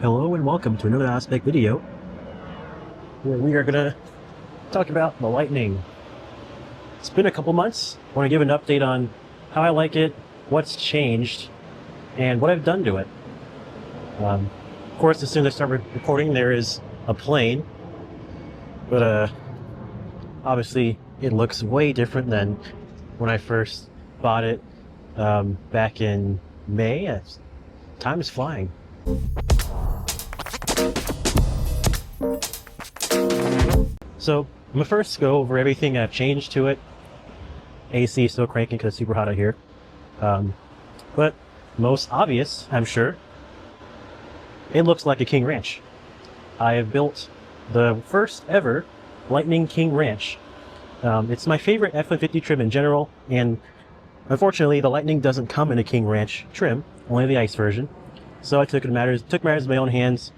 Hello and welcome to another Spec video where we are going to talk about the Lightning. It's been a couple months. I want to give an update on how I like it, what's changed, and what I've done to it. Of course, as soon as I start recording, there is a plane, but obviously it looks way different than when I first bought it back in May. Time is flying. So I'm gonna first go over everything I've changed to it. AC is still cranking because it's super hot out here. But most obvious, I'm sure, it looks like a King Ranch. I have built the first ever Lightning King Ranch. It's my favorite F-150 trim in general, and unfortunately the Lightning doesn't come in a King Ranch trim, only the ice version. So I took matters in my own hands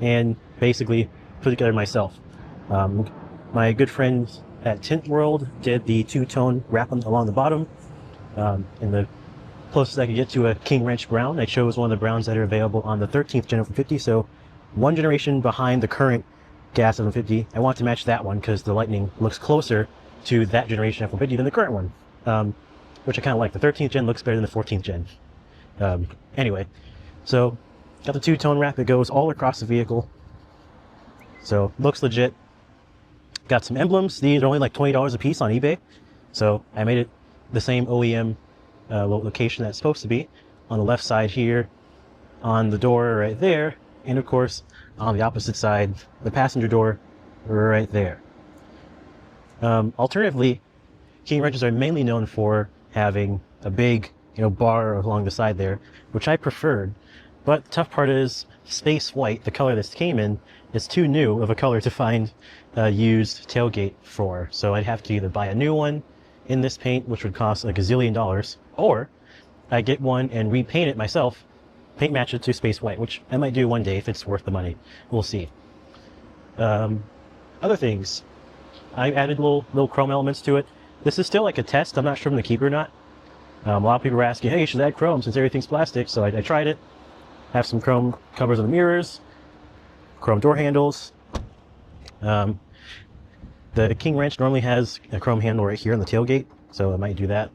and basically put it together myself. My good friends at Tint World did the two-tone wrap along the bottom. And the closest I could get to a King Ranch brown, I chose one of the browns that are available on the 13th Gen F-150, so one generation behind the current gas F-150. I want to match that one because the Lightning looks closer to that generation F-150 than the current one, which I kind of like. The 13th Gen looks better than the 14th Gen. Anyway, so got the two-tone wrap. It goes all across the vehicle, so looks legit. Got some emblems. These are only like $20 a piece on eBay. So I made it the same OEM location that's supposed to be. On the left side here, on the door right there, and of course on the opposite side, the passenger door right there. Alternatively, King Ranches are mainly known for having a big, bar along the side there, which I preferred. But the tough part is space white, the color this came in, is too new of a color to find a used tailgate for. So I'd have to either buy a new one in this paint, which would cost a gazillion dollars, or I get one and repaint it myself, paint match it to space white, which I might do one day if it's worth the money. We'll see. Other things, I added little chrome elements to it. This is still like a test. I'm not sure if I'm gonna keep it or not. A lot of people are asking, hey, you should add chrome since everything's plastic. So I tried it. Have some chrome covers on the mirrors, chrome door handles. The King Ranch normally has a chrome handle right here on the tailgate, so I might do that.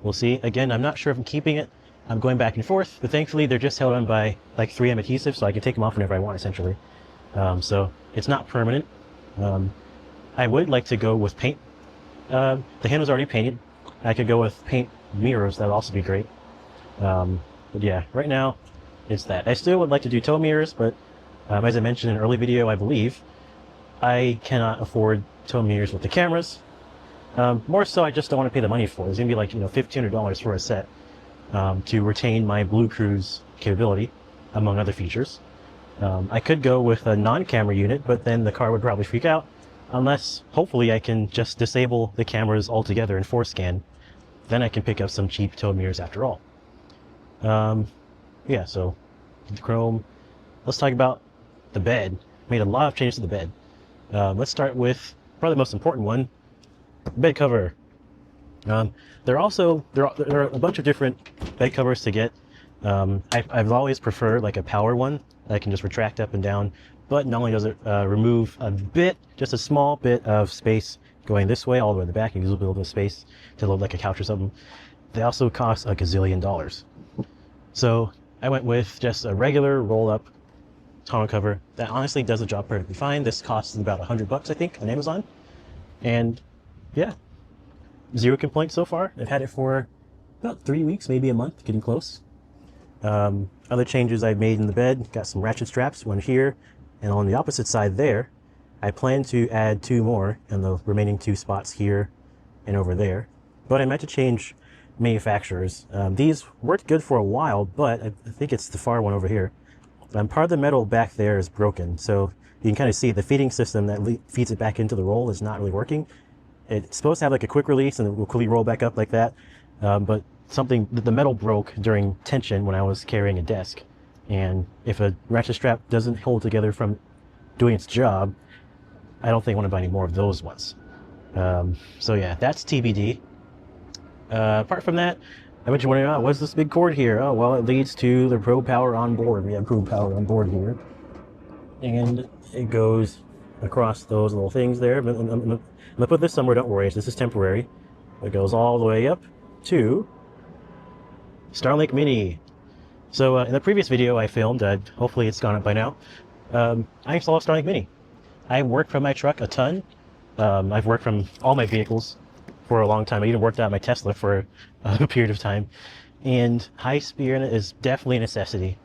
We'll see. Again, I'm not sure if I'm keeping it. I'm going back and forth, but thankfully they're just held on by like 3M adhesive, so I can take them off whenever I want, essentially. So it's not permanent. I would like to go with paint. The handle's already painted. I could go with paint mirrors. That would also be great. But yeah, right now it's that. I still would like to do tow mirrors, but as I mentioned in an early video, I believe, I cannot afford tow mirrors with the cameras. More so, I just don't want to pay the money for it. It's going to be like, $1,500 for a set to retain my Blue Cruise capability, among other features. I could go with a non-camera unit, but then the car would probably freak out, unless, hopefully, I can just disable the cameras altogether and force scan. Then I can pick up some cheap tow mirrors after all. Yeah, so the chrome. Let's talk about the bed. Made a lot of changes to the bed. Let's start with probably the most important one, bed cover. There are a bunch of different bed covers to get. I've always preferred like a power one that I can just retract up and down, but not only does it remove just a small bit of space going this way all the way to the back, and use a little bit of space to load like a couch or something, they also cost a gazillion dollars. So I went with just a regular roll-up tonneau cover that honestly does the job perfectly fine. This costs about $100, I think, on Amazon. And yeah, zero complaints so far. I've had it for about 3 weeks, maybe a month, getting close. Other changes I've made in the bed, got some ratchet straps, one here, and on the opposite side there, I plan to add 2 more in the remaining 2 spots here and over there. But I meant to change manufacturers. These worked good for a while, but I think it's the far one over here. Part of the metal back there is broken, so you can kind of see the feeding system that feeds it back into the roll is not really working. It's supposed to have like a quick release and it will quickly roll back up like that, but the metal broke during tension when I was carrying a desk, and if a ratchet strap doesn't hold together from doing its job, I don't think I want to buy any more of those ones. So yeah, that's TBD. Apart from that, I bet you're wondering, what's this big cord here? Oh, well, it leads to the Pro Power on board. We have Pro Power on board here. and it goes across those little things there. I'm gonna put this somewhere, don't worry, this is temporary. It goes all the way up to Starlink Mini. So in the previous video I filmed, hopefully it's gone up by now, I installed Starlink Mini. I work from my truck a ton. I've worked from all my vehicles for a long time. I even worked out my Tesla for a period of time. And high speed internet is definitely a necessity.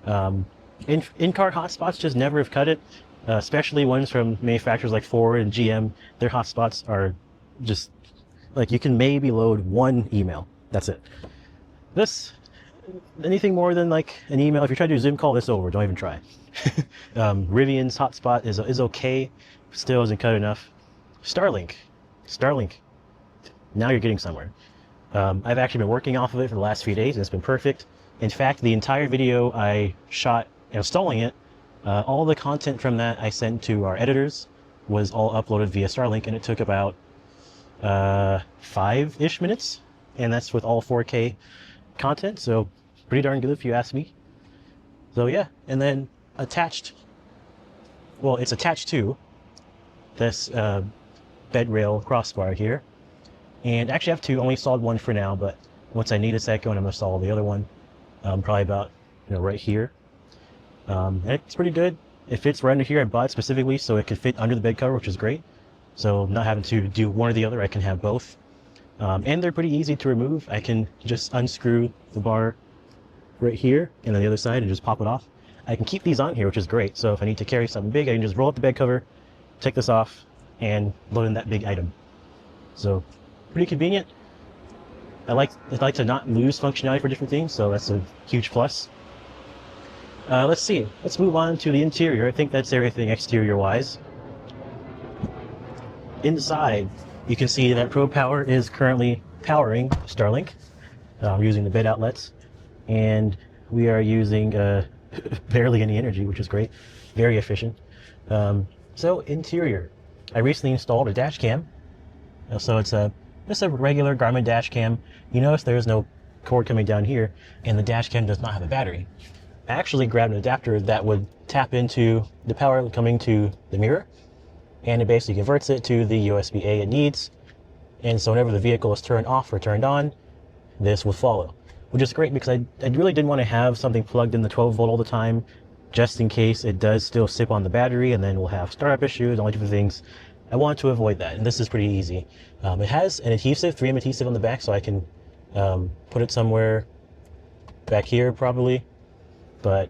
In-car hotspots just never have cut it, especially ones from manufacturers like Ford and GM. Their hotspots are just, like, you can maybe load one email. That's it. This, anything more than like an email, if you're trying to do a Zoom call, this over. Don't even try. Rivian's hotspot is okay, still isn't cut enough. Starlink. Now you're getting somewhere. I've actually been working off of it for the last few days, and it's been perfect. In fact, the entire video I shot installing it, all the content from that I sent to our editors was all uploaded via Starlink, and it took about 5-ish minutes, and that's with all 4K content, so pretty darn good if you ask me. So yeah, and then attached, well, it's attached to this bed rail crossbar here. And actually I have two, only installed one for now, but once I need a second, I'm gonna install the other one, probably about, right here. And it's pretty good. It fits right under here. I bought it specifically so it could fit under the bed cover, which is great. So not having to do one or the other, I can have both. And they're pretty easy to remove. I can just unscrew the bar right here and on the other side and just pop it off. I can keep these on here, which is great. So if I need to carry something big, I can just roll up the bed cover, take this off, and load in that big item. So pretty convenient. I like to not lose functionality for different things, so that's a huge plus. Let's see. Let's move on to the interior. I think that's everything exterior-wise. Inside, you can see that Pro Power is currently powering Starlink, using the bed outlets, and we are using barely any energy, which is great. Very efficient. So interior, I recently installed a dash cam. So it's just a regular Garmin dash cam. You notice there's no cord coming down here, and the dash cam does not have a battery. I actually grabbed an adapter that would tap into the power coming to the mirror, and it basically converts it to the USB-A it needs. And so whenever the vehicle is turned off or turned on, this will follow, which is great because I really didn't want to have something plugged in the 12 volt all the time, just in case it does still sip on the battery and then we'll have startup issues, all different things. I want to avoid that, and this is pretty easy. It has an adhesive, 3M adhesive on the back, so I can put it somewhere back here probably, but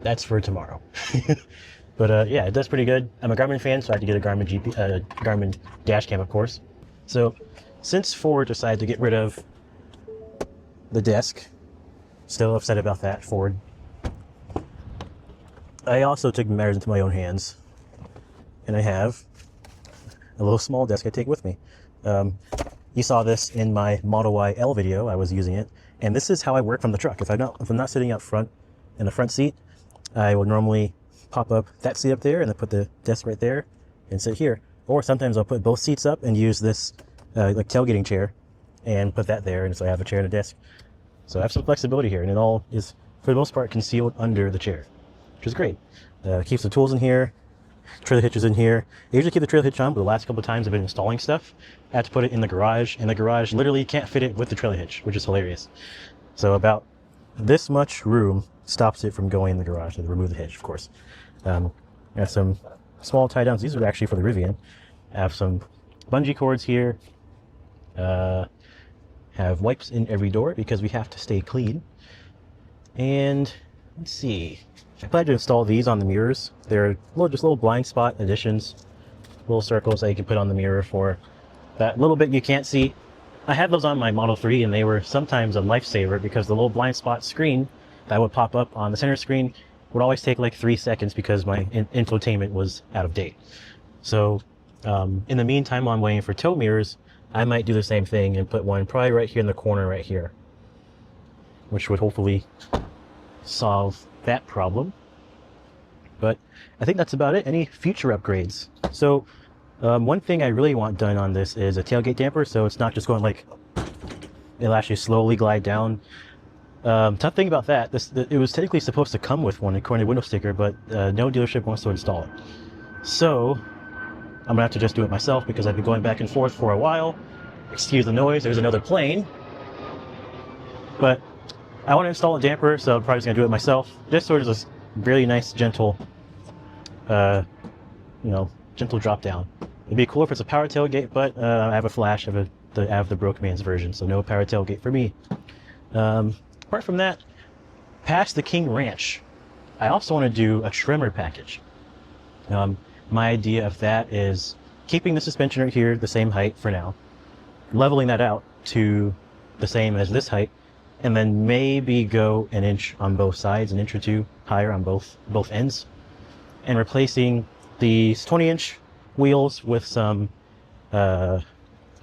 that's for tomorrow. But yeah, it does pretty good. I'm a Garmin fan, so I had to get a Garmin dash cam, of course. So since Ford decided to get rid of the desk, still upset about that, Ford, I also took matters into my own hands. And I have a little small desk I take with me. You saw this in my Model Y L video. I was using it, and this is how I work from the truck. If I'm not sitting up front in the front seat, I would normally pop up that seat up there and then put the desk right there and sit here. Or sometimes I'll put both seats up and use this like tailgating chair and put that there, and so I have a chair and a desk. So I have some flexibility here, and it all is for the most part concealed under the chair, which is great. Keeps the tools in here. Trailer hitch is in here. I usually keep the trailer hitch on, but the last couple of times I've been installing stuff, I had to put it in the garage, and the garage literally can't fit it with the trailer hitch, which is hilarious. So about this much room stops it from going in the garage. So remove the hitch, of course. I have some small tie downs. These are actually for the Rivian. I have some bungee cords here. Have wipes in every door because we have to stay clean. And let's see. I plan to install these on the mirrors. They're just little blind spot additions, little circles that you can put on the mirror for that little bit you can't see. I had those on my Model 3, and they were sometimes a lifesaver because the little blind spot screen that would pop up on the center screen would always take like 3 seconds because my infotainment was out of date. So in the meantime, while I'm waiting for tow mirrors, I might do the same thing and put one probably right here in the corner right here, which would hopefully solve that problem. But I think that's about it. Any future upgrades? So one thing I really want done on this is a tailgate damper, so it's not just going like, it'll actually slowly glide down. Tough thing about that, it was technically supposed to come with one according to window sticker, but no dealership wants to install it. So I'm gonna have to just do it myself because I've been going back and forth for a while. Excuse the noise, there's another plane. But I want to install a damper, so I'm probably just gonna do it myself. Just sort of this really nice, gentle, gentle drop down. It'd be cool if it's a power tailgate, but I have a Flash, I have the broke man's version, so no power tailgate for me. Apart from that, past the King Ranch, I also want to do a trimmer package. My idea of that is keeping the suspension right here the same height for now, leveling that out to the same as this height, and then maybe go an inch on both sides, an inch or two higher on both ends, and replacing these 20-inch wheels with some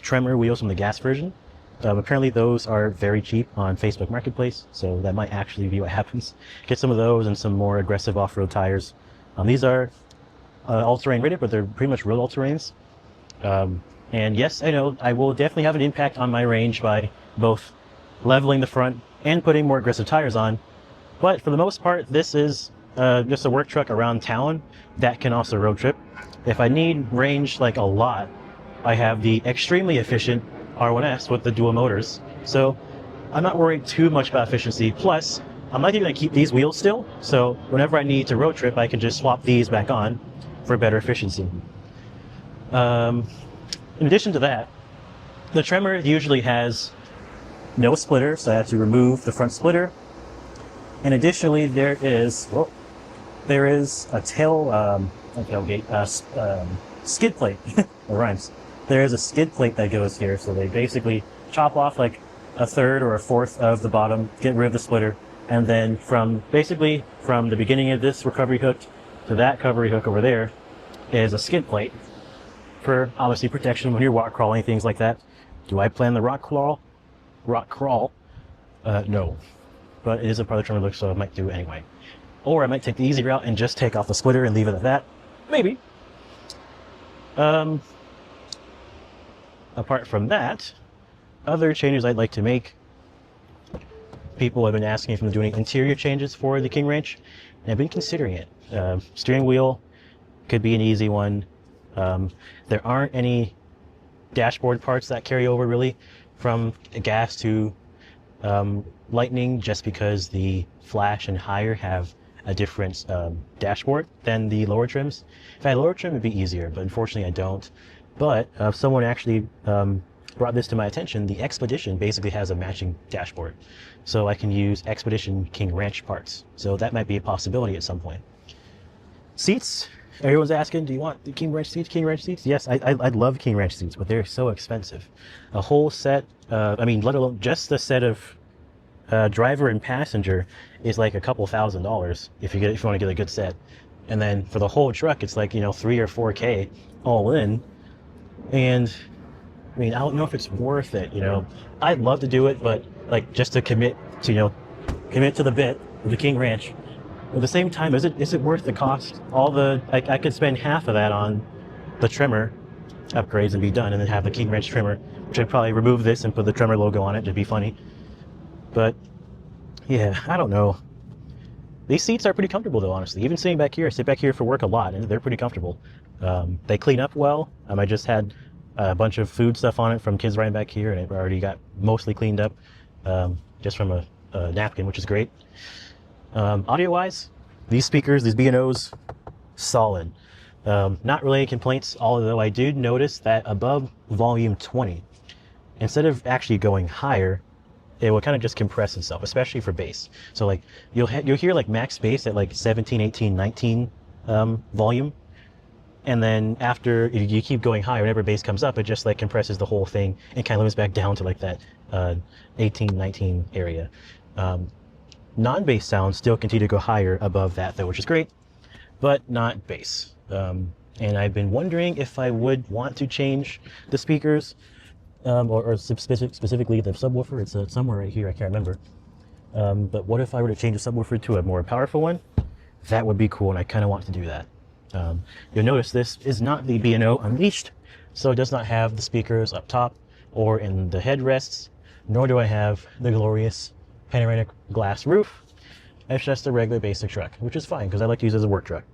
Tremor wheels from the gas version. Apparently those are very cheap on Facebook Marketplace, so that might actually be what happens. Get some of those and some more aggressive off-road tires. These are all-terrain rated, but they're pretty much real all-terrains. And yes, I know I will definitely have an impact on my range by both leveling the front and putting more aggressive tires on. But for the most part, this is just a work truck around town that can also road trip. If I need range like a lot, I have the extremely efficient R1S with the dual motors. So I'm not worried too much about efficiency. Plus, I'm likely going to keep these wheels still. So whenever I need to road trip, I can just swap these back on for better efficiency. In addition to that, the Tremor usually has no splitter, so I have to remove the front splitter. And additionally, there is a skid plate. It rhymes. There is a skid plate that goes here, so they basically chop off like a third or a fourth of the bottom, get rid of the splitter, and then from the beginning of this recovery hook to that recovery hook over there is a skid plate for obviously protection when you're rock crawling, things like that. Do I plan the rock crawl? No, but it is a part of the Tremor look, so I might do it anyway. Or I might take the easy route and just take off the splitter and leave it at that. Maybe. Apart from that, other changes I'd like to make. People have been asking if I'm doing interior changes for the King Ranch, and I've been considering it. Steering wheel could be an easy one. There aren't any dashboard parts that carry over really from gas to Lightning, just because the Flash and higher have a different dashboard than the lower trims. If I had lower trim, it'd be easier, but unfortunately I don't. But someone actually brought this to my attention. The Expedition basically has a matching dashboard, so I can use Expedition King Ranch parts. So that might be a possibility at some point. Seats. Everyone's asking, do you want the King Ranch seats? King Ranch seats? Yes, I'd love King Ranch seats, but they're so expensive. A whole set, let alone just the set of driver and passenger is like a couple $1,000s if you want to get a good set. And then for the whole truck, it's like, $3 or $4K all in. And I don't know if it's worth it, I'd love to do it, but like just to commit to the bit of the King Ranch. At the same time, is it worth the cost? I could spend half of that on the Tremor upgrades and be done, and then have the King Ranch Tremor, which I'd probably remove this and put the Tremor logo on it to be funny. But yeah, I don't know. These seats are pretty comfortable though, honestly. Even sitting back here, I sit back here for work a lot, and they're pretty comfortable. They clean up well. I just had a bunch of food stuff on it from kids riding back here, and it already got mostly cleaned up just from a napkin, which is great. Audio-wise, these speakers, these B&Os, solid. Not really any complaints, although I did notice that above volume 20, instead of actually going higher, it will kind of just compress itself, especially for bass. So like you'll hear like max bass at like 17, 18, 19 volume, and then after you keep going higher, whenever bass comes up, it just like compresses the whole thing and kind of limits back down to like that 18, 19 area. Non-bass sounds still continue to go higher above that though, which is great, but not bass. And I've been wondering if I would want to change the speakers, or specifically the subwoofer. It's somewhere right here, I can't remember. But what if I were to change the subwoofer to a more powerful one? That would be cool, and I kind of want to do that. You'll notice this is not the B&O Unleashed, so it does not have the speakers up top or in the headrests, nor do I have the glorious panoramic glass roof. It's just a regular basic truck, which is fine because I like to use it as a work truck.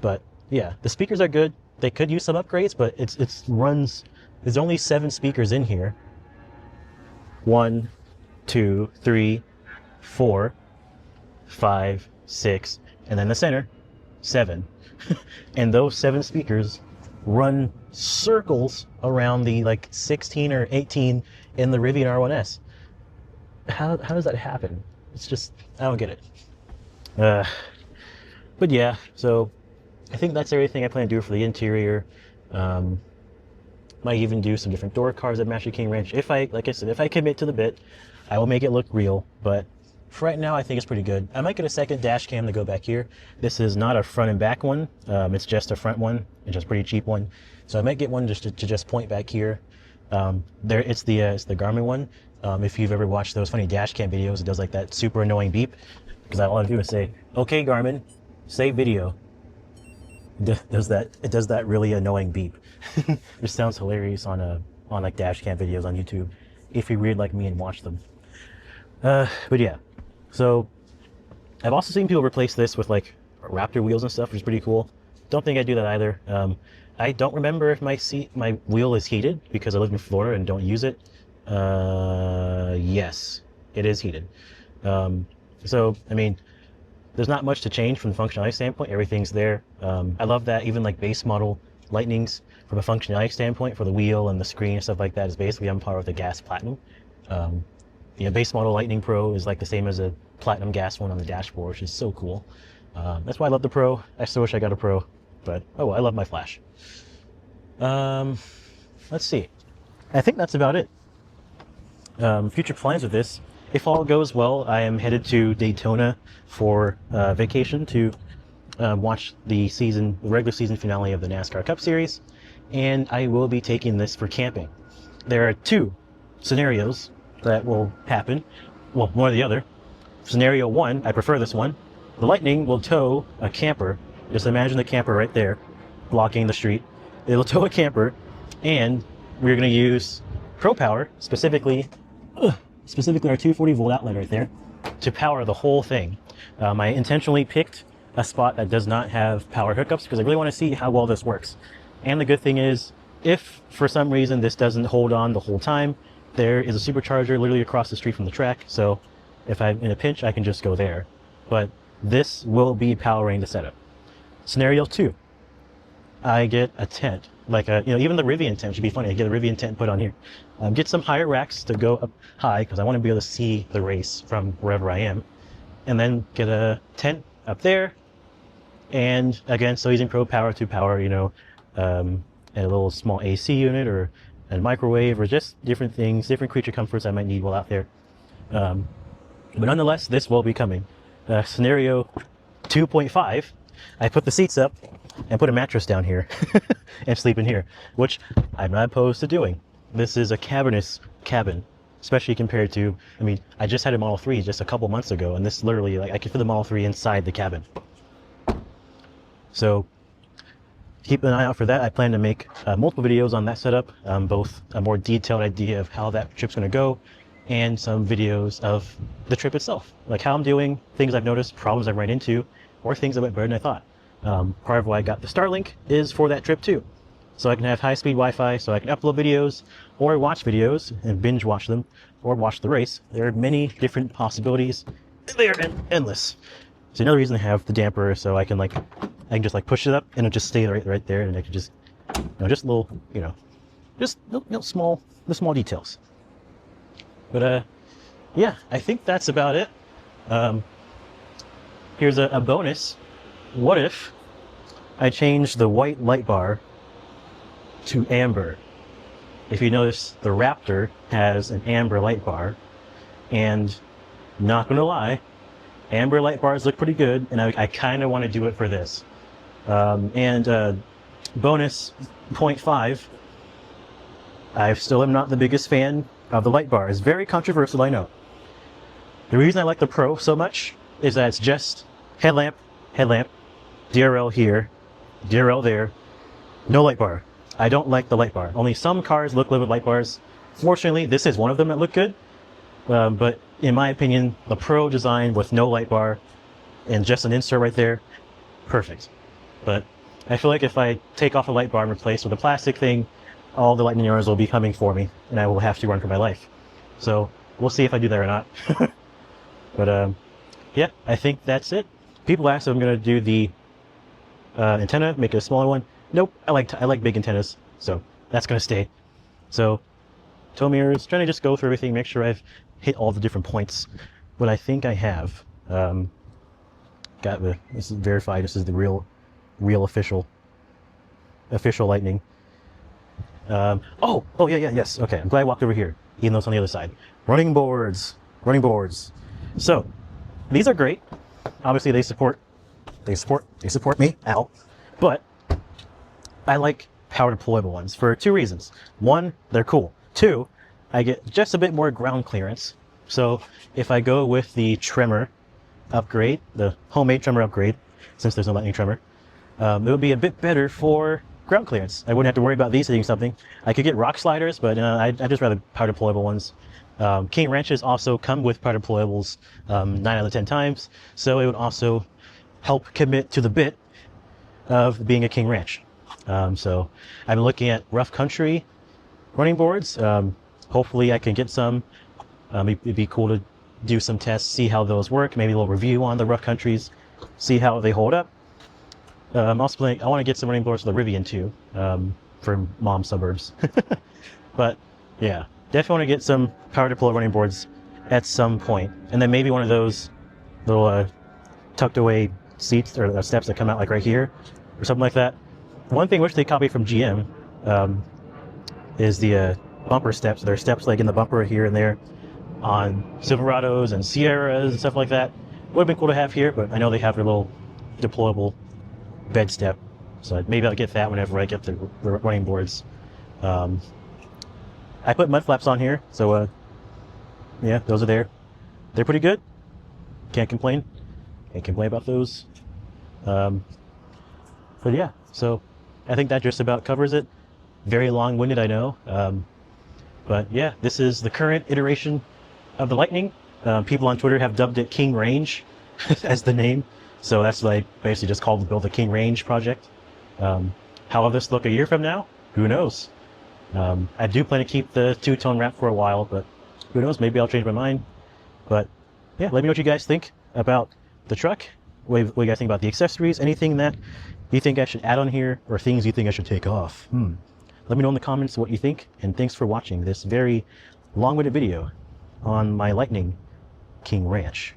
But yeah, the speakers are good. They could use some upgrades, but it runs. There's only 7 speakers in here. 1, 2, 3, 4, 5, 6, and then the center, 7. And those 7 speakers run circles around the like 16 or 18 in the Rivian R1S. How does that happen? It's just, I don't get it. But yeah, so I think that's everything I plan to do for the interior. Might even do some different door cards at Master King Ranch. Like I said, if I commit to the bit, I will make it look real. But for right now, I think it's pretty good. I might get a second dash cam to go back here. This is not a front and back one. It's just a front one. It's just a pretty cheap one. So I might get one just to just point back here. It's the Garmin one. If you've ever watched those funny dash cam videos, it does like that super annoying beep. Because all I do is say, "Okay, Garmin, save video." It does that really annoying beep. It sounds hilarious on like dash cam videos on YouTube, if you're weird like me and watch them. But yeah, so I've also seen people replace this with like Raptor wheels and stuff, which is pretty cool. Don't think I do that either. I don't remember if my wheel is heated because I live in Florida and don't use it. Yes, it is heated. So I mean, there's not much to change from the functionality standpoint. Everything's there. I love that even like base model Lightnings from a functionality standpoint for the wheel and the screen and stuff like that is basically on par with the gas Platinum. Base model Lightning Pro is like the same as a Platinum gas one on the dashboard, which is so cool. That's why I love the Pro. I still wish I got a Pro, but oh well, I love my Flash. Let's see. I think that's about it. Future plans with this. If all goes well, I am headed to Daytona for vacation to watch the regular season finale of the NASCAR Cup Series, and I will be taking this for camping. There are 2 scenarios that will happen. Well, one or the other. Scenario 1, I prefer this one. The Lightning will tow a camper. Just imagine the camper right there, blocking the street. It'll tow a camper, and we're going to use Pro Power, specifically our 240 volt outlet right there, to power the whole thing. I intentionally picked a spot that does not have power hookups because I really want to see how well this works. And the good thing is, if for some reason this doesn't hold on the whole time, there is a supercharger literally across the street from the track. So if I'm in a pinch, I can just go there. But this will be powering the setup. Scenario 2, I get a tent, like even the Rivian tent should be funny. I get a Rivian tent put on here. Get some higher racks to go up high because I want to be able to see the race from wherever I am, and then get a tent up there. And again, still using Pro Power to power, a little small AC unit or a microwave or just different things, different creature comforts I might need while out there. But nonetheless, this will be coming. Scenario 2.5, I put the seats up and put a mattress down here and sleep in here, which I'm not opposed to doing. This is a cavernous cabin, especially compared to, I just had a Model 3 just a couple months ago, and this literally, I could fit the Model 3 inside the cabin. So keep an eye out for that. I plan to make multiple videos on that setup, both a more detailed idea of how that trip's going to go and some videos of the trip itself, like how I'm doing, things I've noticed, problems I've run into, or things that went better than I thought. Part of why I got the Starlink is for that trip too. So I can have high-speed Wi-Fi, so I can upload videos, or watch videos and binge watch them, or watch the race. There are many different possibilities. They are endless. So another reason I have the damper, so I can just push it up and it'll just stay right there, and I can just, just little, just small details. But yeah, I think that's about it. Here's a bonus. What if I change the white light bar to amber? If you notice, the Raptor has an amber light bar, and not gonna lie, amber light bars look pretty good, and I kind of want to do it for this. Bonus 0.5, I still am not the biggest fan of the light bar. It's very controversial, I know. The reason I like the Pro so much is that it's just headlamp, DRL here, DRL there, no light bar. I don't like the light bar. Only some cars look good with light bars. Fortunately, this is one of them that look good. But in my opinion, the Pro design with no light bar and just an insert right there, perfect. But I feel like if I take off a light bar and replace with a plastic thing, all the lightning yarns will be coming for me, and I will have to run for my life. So we'll see if I do that or not. But yeah, I think that's it. People ask if I'm going to do the antenna, make it a smaller one. Nope, I like big antennas, so that's going to stay. So tow mirrors, trying to just go through everything, make sure I've hit all the different points. What I think I have. This is verified. This is the real official lightning. Yes. Okay, I'm glad I walked over here, even though it's on the other side. Running boards. So these are great. Obviously, they support me. Ow. But I like power deployable ones for two reasons. One, they're cool. Two, I get just a bit more ground clearance. So if I go with the tremor upgrade, the homemade tremor upgrade, since there's no lightning tremor, it would be a bit better for ground clearance. I wouldn't have to worry about these hitting something. I could get rock sliders, but I'd just rather power deployable ones. King wrenches also come with power deployables 9 out of 10 times, so it would also help commit to the bit of being a King wrench. So I'm looking at rough country running boards. Hopefully I can get some. It'd be cool to do some tests, see how those work, maybe a little review on the rough countries, see how they hold up. I want to get some running boards for the Rivian too, for mom suburbs. But yeah, definitely want to get some power deploy running boards at some point, and then maybe one of those little tucked away seats or steps that come out like right here or something like that. One thing which they copied from GM is the bumper steps. There are steps like in the bumper here and there on Silverados and Sierras and stuff like that. Would have been cool to have here, but I know they have their little deployable bed step, so maybe I'll get that whenever I get the running boards. I put mud flaps on here, so yeah, those are there. They're pretty good. Can't complain about those. But yeah, so I think that just about covers it. Very long-winded, I know. But yeah, this is the current iteration of the Lightning. People on Twitter have dubbed it King Range as the name. So that's what I basically just called build the King Range project. How will this look a year from now? Who knows? I do plan to keep the two-tone wrap for a while, but who knows? Maybe I'll change my mind. But yeah, let me know what you guys think about the truck. What you guys think about the accessories? Anything that you think I should add on here, or things you think I should take off? Let me know in the comments what you think, and thanks for watching this very long-winded video on my Lightning King Ranch.